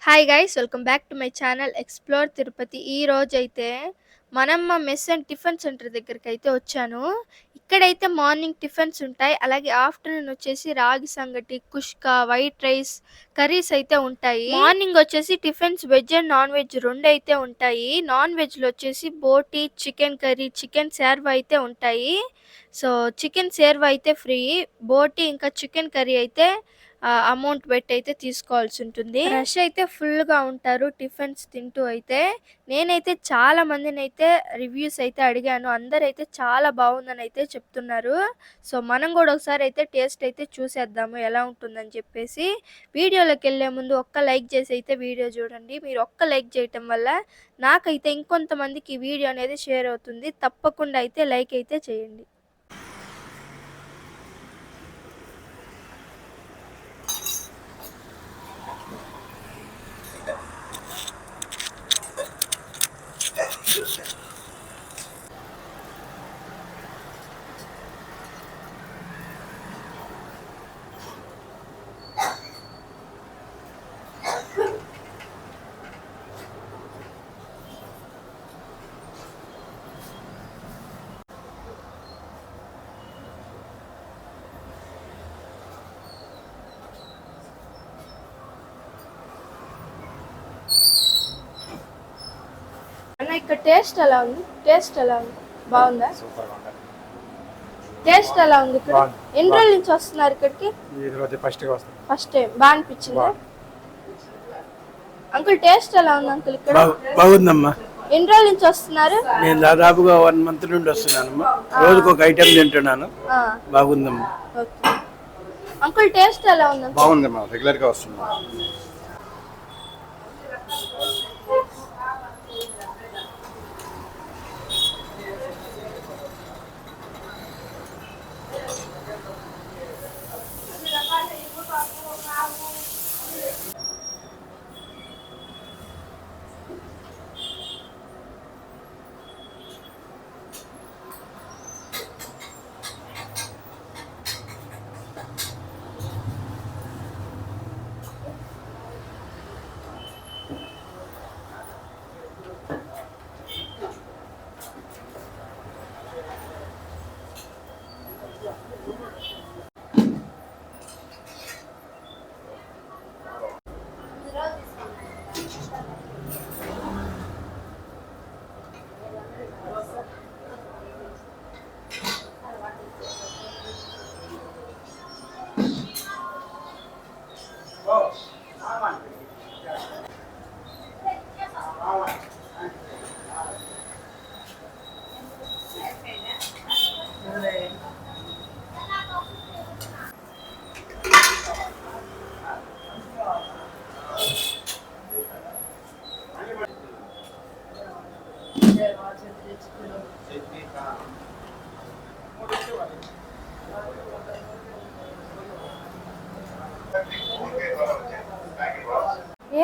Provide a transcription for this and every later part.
Hi guys welcome back to my channel explore Tirupati. ఈ రోజైతే మనమ్మ mess and tiffin centre దగ్గరికి అయితే వచ్చాను. ఇక్కడైతే మార్నింగ్ టిఫిన్స్ ఉంటాయి, అలాగే ఆఫ్టర్నూన్ వచ్చేసి రాగి సంగటి, కుష్కా, వైట్ రైస్, కర్రీస్ అయితే ఉంటాయి. మార్నింగ్ వచ్చేసి tiffins veg and non veg రెండు అయితే ఉంటాయి. నాన్ వెజ్ లో వచ్చేసి బోటి, చికెన్ కర్రీ, చికెన్ సేర్వా అయితే ఉంటాయి. సో చికెన్ సేర్వా అయితే ఫ్రీ, బోటి ఇంకా చికెన్ కర్రీ అయితే అమౌంట్ పెట్టి అయితే తీసుకోవాల్సి ఉంటుంది. రష్ అయితే ఫుల్ గా ఉంటారు టిఫిన్స్ తింటూ అయితే. నేనైతే చాలా మందిని అయితే రివ్యూస్ అయితే అడిగాను, అందరైతే చాలా బాగుందని అయితే చెప్తున్నారు. సో మనం కూడా ఒకసారి అయితే టేస్ట్ అయితే చూసేద్దాము ఎలా ఉంటుందని చెప్పేసి. వీడియోలోకి వెళ్ళే ముందు ఒక్క లైక్ చేసి అయితే వీడియో చూడండి. మీరు ఒక్క లైక్ చేయటం వల్ల నాకైతే ఇంకొంతమందికి ఈ వీడియో అనేది షేర్ అవుతుంది. తప్పకుండా అయితే లైక్ అయితే చేయండి. అన్న ఇక్కడ టేస్ట్ ఎలా ఉంది? టేస్ట్ ఎలా ఉంది? బాగుందా? టేస్ట్ ఎలా ఉంది ఇక్కడ? ఎన్ని రోజుల నుంచి వస్తున్నారు ఇక్కడికి? First time. బాగా అనిపించిందా అంకుల్? టేస్ట్ ఎలా ఉంది అంకుల్ ఇక్కడ? బాగుందమ్మా. ఎన్ని రోజుల నుంచి వస్తున్నారు? నేను దాదాపుగా 1 month నుండి వస్తున్నానమ్మా. రోజుకు ఒక ఐటెం తింటున్నాను. బాగుందమ్మా. అంకుల్ టేస్ట్ ఎలా ఉంది? బాగుందమ్మా, రెగ్యులర్ గా వస్తున్నా.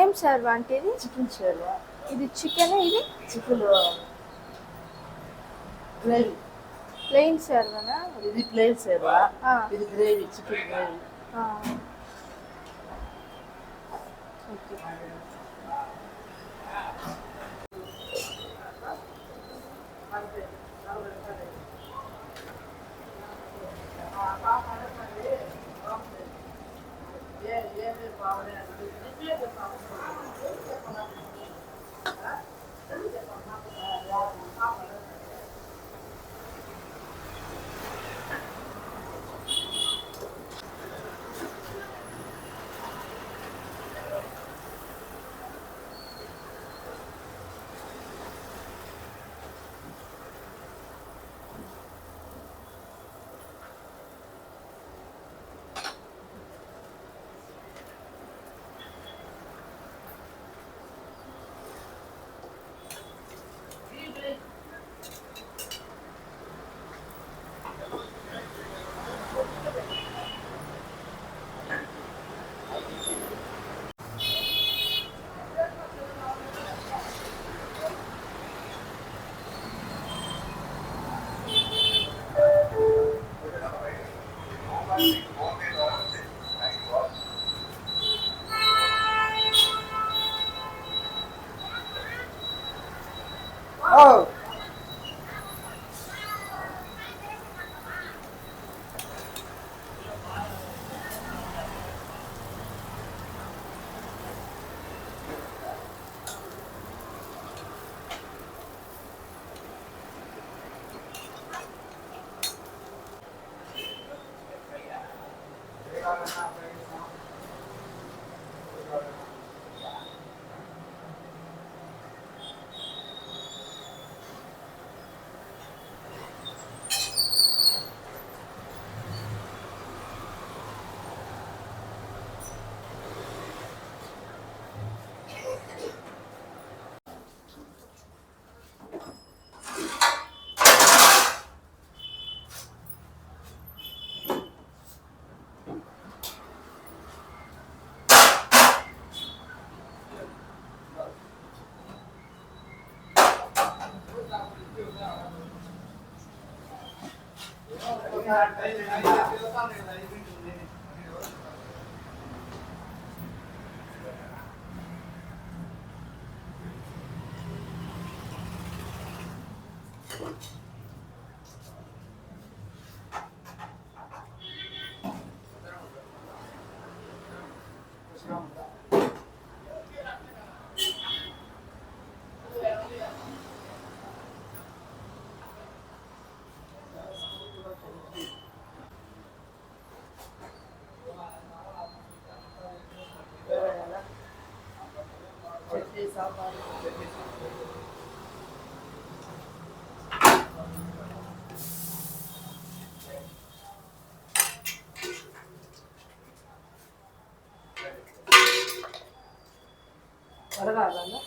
ఏం సర్వా అంటే ఇది? చికెన్ షేర్వా. ఇది చికెన్, ఇది చికెన్ గ్రేవీ. ప్లెయిన్ సర్వానా? ఇది ప్లేన్ షేర్వా, ఇది gravy, chicken gravy. Okay. Chutney sambar వడగాలన్నా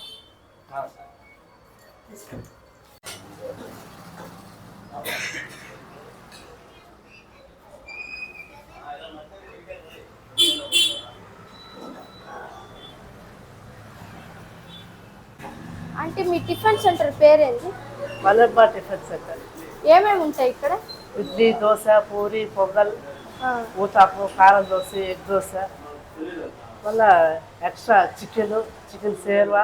అంటే మీ టిఫిన్ సెంటర్ పేరేంటి? మలబ్బా టిఫిన్ సెంటర్. ఏమేమి ఉంటాయి ఇక్కడ? ఇడ్లీ, దోశ, పూరి, పొంగల్, ఆ, ఊతాపు, కారం దోశ, ఎగ్ దోశ, మళ్ళా ఎక్స్ట్రా చికెన్ సేర్వా,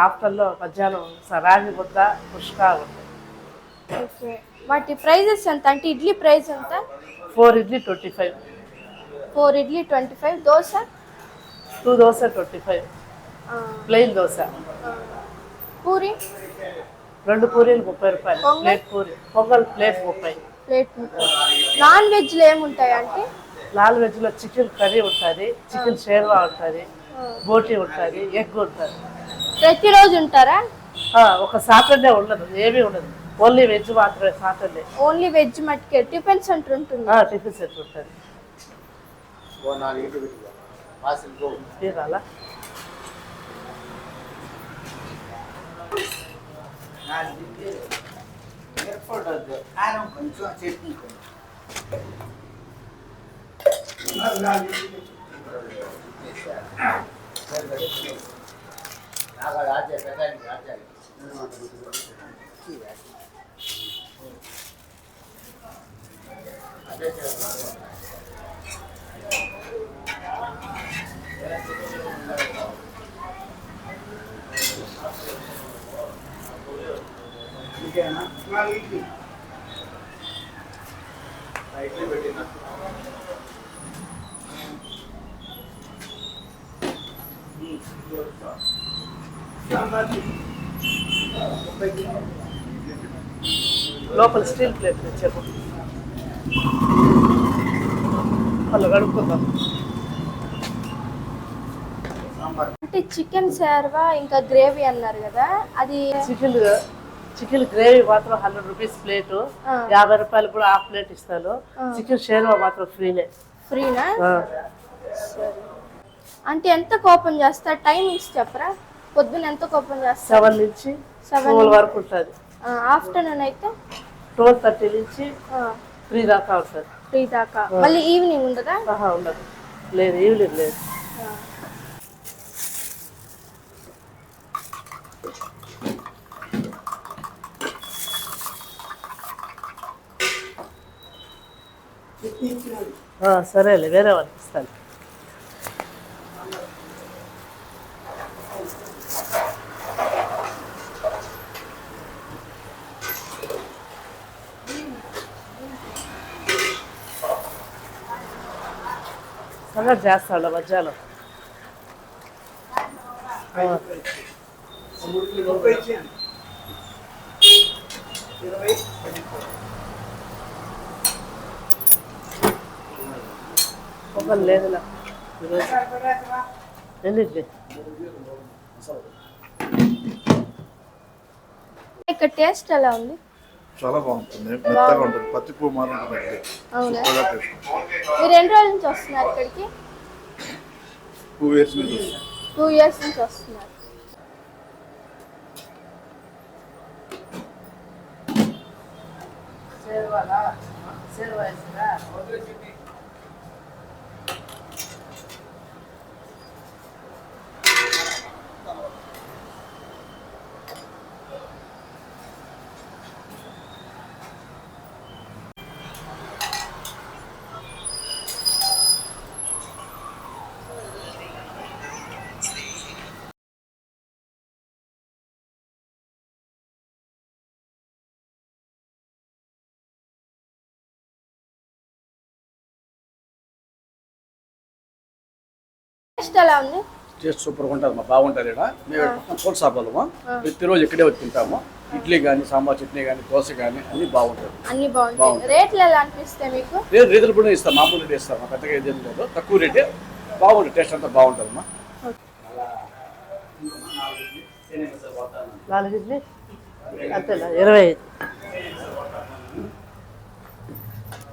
ఆఫ్టర్లో మధ్యాహ్నం రాగి ముద్ద, పుష్కా ఉంటాయి. ఓకే. వాటి ప్రైజెస్ ఎంత? అంటే ఇడ్లీ ప్రైస్ ఎంత? 4 ఇడ్లీ 25, 4 ఇడ్లీ 25, దోశ 2 దోశ 25, ఆ, ప్లెయిన్ దోశ, ఆ, పూరి 2 పూరీలు 30 రూపాయలు, pongal? Plate puri, pongal plate 30. Plate 30. Non వెజ్లో ఏముంటాయి అంటే? నాన్ వెజ్లో చికెన్ కర్రీ ఉంటుంది, చికెన్ షేర్వా ఉంటుంది, బోటీ ఉంటుంది, ఎగ్ ఉంటుంది. ప్రతిరోజు ఉంటారా? ఒక సాటర్డే ఉండదు, ఏమీ ఉండదు, ఓన్లీ వెజ్ మాత్రమే సాటర్డే. ఓన్లీ వెజ్ మట్టుకే. టిఫిన్ సెంటర్ ఉంటుంది? టిఫిన్ సెట్ ఉంటుంది. తీరాలా? లోపల స్టీల్ ప్లేట్ తెచ్చాము, వాళ్ళు కడుక్కుందాం. అంటే చికెన్ సేర్వా ఇంకా గ్రేవీ అన్నారు కదా, అది చికెన్ గ్రేవీ మాత్రం 100 రూపీస్ ప్లేటు, 50 రూపాయలు కూడా హాఫ్ ప్లేట్ ఇస్తాను. చికెన్ షేర్వా మాత్రం ఫ్రీనే. ఫ్రీనా? సరే. అంటే ఎంత ఓపెన్ చేస్తారు? టైమింగ్స్ చెప్పరా? పొద్దున ఎంత ఓపెన్ చేస్తారు? 7 నుంచి 12 వరకు ఉంటుంది. ఆఫ్టర్నూన్ అయితే 12:30 నుంచి 3 దాకా ఉంటుంది. 3 దాకా. మళ్ళీ ఈవినింగ్ ఉండదా? ఉండదు, లేదు, ఈవినింగ్ లేదు. సరేలే, వేరే వాళ్ళకి ఇస్తాను. సంగతి చేస్తాడు మధ్యాహ్నం. పొగలు లేదు నాకు ఈరోజు. ఎన్నింటికి? ఇక్కడ టేస్ట్ ఎలా ఉంది? చాలా బాగుంటుంది, మెత్తగా ఉంటుంది, పత్తి పువ్వు మాదిరి ఉంటుంది. అవునా? సూపర్గా టేస్ట్. మీరు ఎన్ని రోజుల నుంచి వస్తున్నారు ఇక్కడికి? 2 years నుంచి వస్తుంది. 2 years నుంచి వస్తున్నారు. టేస్ట్ ఎలా ఉంది? టేస్ట్ సూపర్గా ఉంటుంది, బాగుంటుంది. ఇక్కడ మేము పూల సాపాలము ప్రతిరోజు ఇక్కడే వచ్చి తింటాము. ఇడ్లీ కానీ, సాంబార్ చట్నీ కానీ, దోశ కానీ అన్ని బాగుంటుంది. అన్ని బాగుంటాయి. రేట్లు ఎలా అనిపిస్తాయి మీకు? రేట్లు కూడా ఇస్తాం, మామూలు రేట్ ఇస్తాం, పెద్దగా ఏదేం లేదు, తక్కువ రేటే. బాగుంటుంది, టేస్ట్ అంతా బాగుంటుంది అమ్మా. 4 ఇడ్లీ అంతేనా? 25.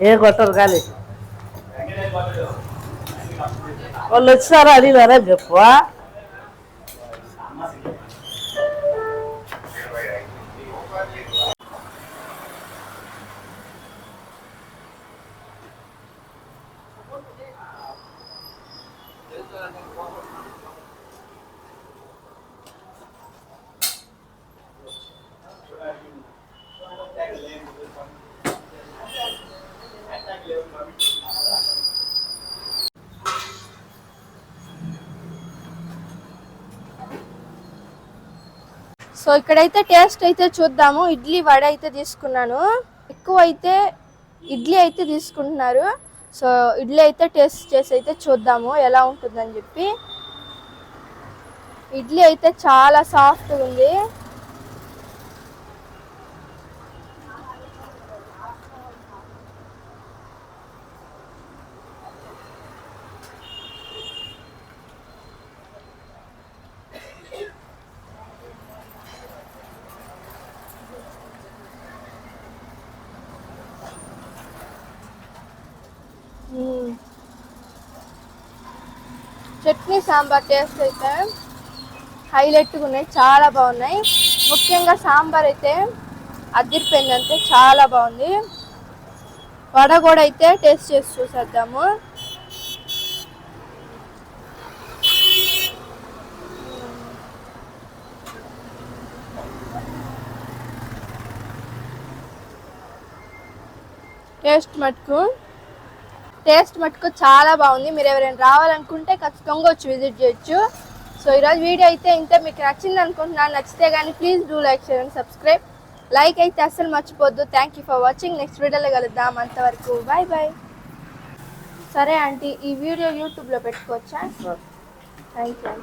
ఏ కొట్టరు కానీ వాళ్ళు వచ్చారా అడిగినారా చెప్పు. సో ఇక్కడైతే టేస్ట్ అయితే చూద్దాము. ఇడ్లీ వడ అయితే తీసుకున్నాను, ఎక్కువ అయితే ఇడ్లీ అయితే తీసుకుంటున్నారు. సో ఇడ్లీ అయితే టేస్ట్ చేసి అయితే చూద్దాము ఎలా ఉంటుందని చెప్పి. ఇడ్లీ అయితే చాలా సాఫ్ట్గా ఉంది. చట్నీ సాంబార్ టేస్ట్ అయితే హైలైట్గా ఉన్నాయి, చాలా బాగున్నాయి. ముఖ్యంగా సాంబార్ అయితే అదిరిపోయిందంటే చాలా బాగుంది. వడ కూడా అయితే టేస్ట్ చేసి చూసేద్దాము. టేస్ట్ మటుకు చాలా బాగుంది. మీరు ఎవరైనా రావాలనుకుంటే ఖచ్చితంగా వచ్చి విజిట్ చేయొచ్చు. సో ఈరోజు వీడియో అయితే ఇంతే. మీకు నచ్చింది అనుకుంటున్నాను. నచ్చితే కానీ please do like, share and subscribe. Like అయితే అస్సలు మర్చిపోద్దు. Thank you for watching. Next వీడియోలో కలుద్దాం. అంతవరకు బాయ్ బాయ్. సరే ఆంటీ, ఈ వీడియో యూట్యూబ్లో పెట్టుకోవచ్చా? Thank you.